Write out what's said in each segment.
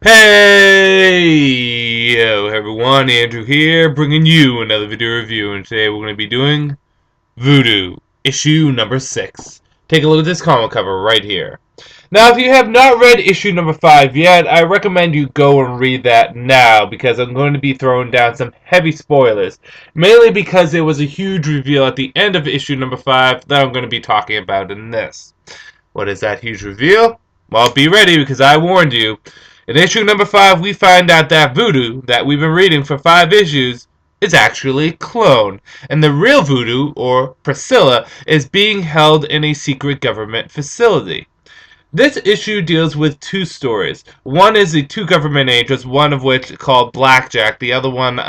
Hey, yo, everyone, Andrew here, bringing you another video review, and today we're going to be doing Voodoo Issue number 6. Take a look at this comic cover right here. Now, if you have not read issue number 5 yet, I recommend you go and read that now, because I'm going to be throwing down some heavy spoilers, mainly because there was a huge reveal at the end of issue number 5 that I'm going to be talking about in this. What is that huge reveal? Well, be ready, because I warned you. In issue number 5, we find out that Voodoo, that we've been reading for 5 issues, is actually a clone. And the real Voodoo, or Priscilla, is being held in a secret government facility. This issue deals with two stories. One is the two government agents, one of which called Blackjack, the other one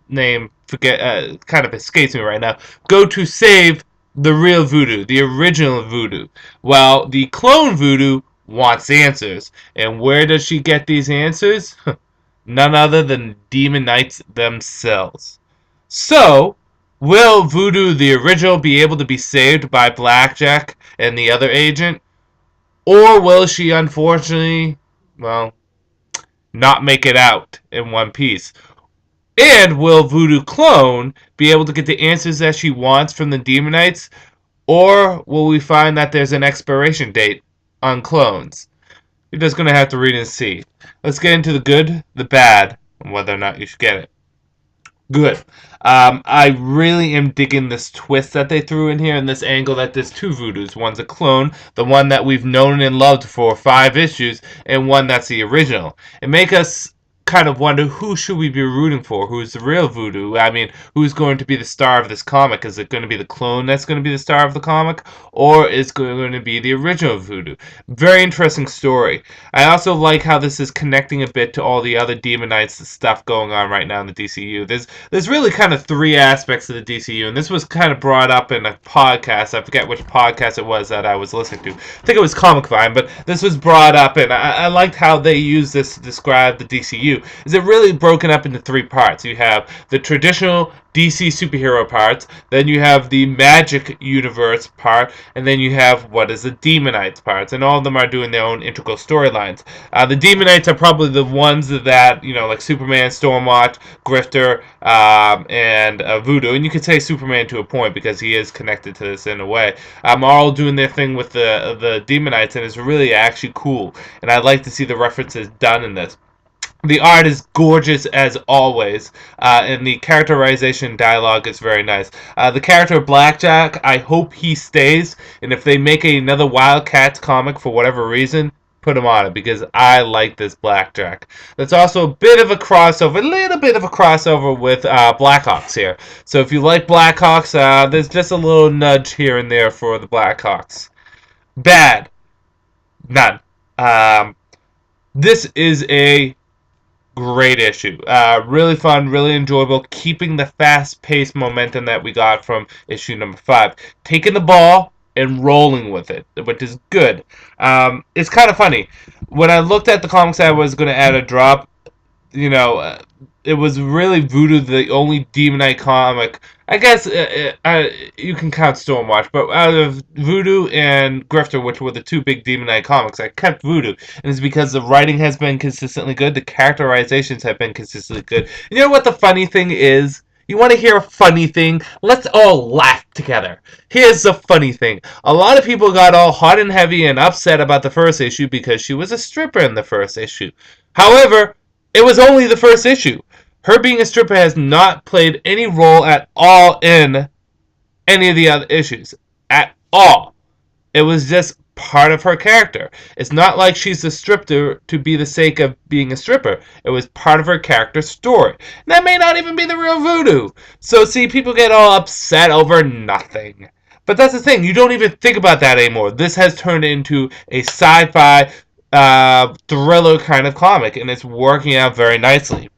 named, kind of escapes me right now, go to save the real Voodoo, the original Voodoo. While the clone Voodoo wants answers. And where does she get these answers? None other than Demon Knights themselves. So, will Voodoo the original be able to be saved by Blackjack and the other agent? Or will she unfortunately, well, not make it out in one piece? And will Voodoo Clone be able to get the answers that she wants from the Demon Knights? Or will we find that there's an expiration date on clones? You're just going to have to read and see. Let's get into the good, the bad, and whether or not you should get it. Good. I really am digging this twist that they threw in here and this angle that there's two Voodoos. One's a clone, the one that we've known and loved for 5 issues, and one that's the original. It makes us kind of wonder, who should we be rooting for? Who's the real Voodoo? I mean, who's going to be the star of this comic? Is it going to be the clone that's going to be the star of the comic? Or is it going to be the original Voodoo? Very interesting story. I also like how this is connecting a bit to all the other Demon Knights stuff going on right now in the DCU. There's really kind of 3 aspects of the DCU, and this was kind of brought up in a podcast. I forget which podcast it was that I was listening to. I think it was Comic Vine, but this was brought up, and I liked how they used this to describe the DCU. Is it really broken up into 3 parts? You have the traditional DC superhero parts, then you have the magic universe part, and then you have what is the Demonites parts, and all of them are doing their own integral storylines. The Demonites are probably the ones that, you know, like Superman, Stormwatch, Grifter, and Voodoo, and you could say Superman to a point because he is connected to this in a way. All doing their thing with the Demonites, and it's really actually cool, and I'd like to see the references done in this. The art is gorgeous as always, and the characterization dialogue is very nice. The character of Blackjack, I hope he stays, and if they make another Wildcats comic for whatever reason, put him on it, because I like this Blackjack. There's also a bit of a crossover, a little bit of a crossover with Blackhawks here. So if you like Blackhawks, there's just a little nudge here and there for the Blackhawks. Bad. None. This is a great issue. Really fun, really enjoyable, keeping the fast-paced momentum that we got from issue number 5. Taking the ball and rolling with it, which is good. It's kind of funny. When I looked at the comics I was going to add a drop, you know, it was really Voodoo, the only Demon Knight comic. I guess you can count Stormwatch, but out of Voodoo and Grifter, which were the 2 big Demon Knight comics, I kept Voodoo. And it's because the writing has been consistently good, the characterizations have been consistently good. And you know what the funny thing is? You want to hear a funny thing? Let's all laugh together. Here's the funny thing. A lot of people got all hot and heavy and upset about the first issue because she was a stripper in the first issue. However, it was only the first issue. Her being a stripper has not played any role at all in any of the other issues. At all. It was just part of her character. It's not like she's a stripper to be the sake of being a stripper. It was part of her character's story. And that may not even be the real Voodoo. So see, people get all upset over nothing. But that's the thing. You don't even think about that anymore. This has turned into a sci-fi thriller kind of comic, and it's working out very nicely.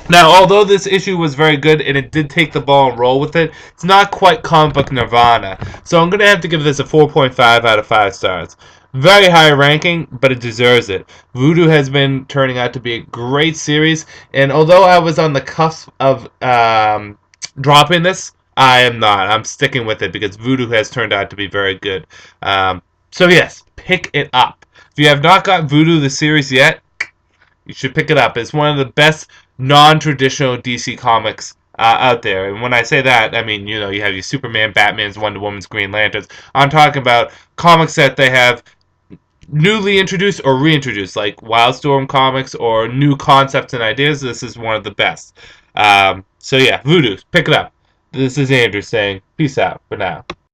Now, although this issue was very good and it did take the ball and roll with it, it's not quite comic book nirvana. So I'm going to have to give this a 4.5 out of 5 stars. Very high ranking, but it deserves it. Voodoo has been turning out to be a great series, and although I was on the cusp of dropping this, I am not. I'm sticking with it because Voodoo has turned out to be very good. So yes, pick it up. If you have not got Voodoo the series yet, You should pick it up. It's one of the best non-traditional DC comics out there. And when I say that, I mean, you have your Superman, Batman's, Wonder Woman's, Green Lanterns. I'm talking about comics that they have newly introduced or reintroduced, like Wildstorm comics or new concepts and ideas. This is one of the best. So yeah, Voodoo, pick it up. This is Andrew saying peace out for now.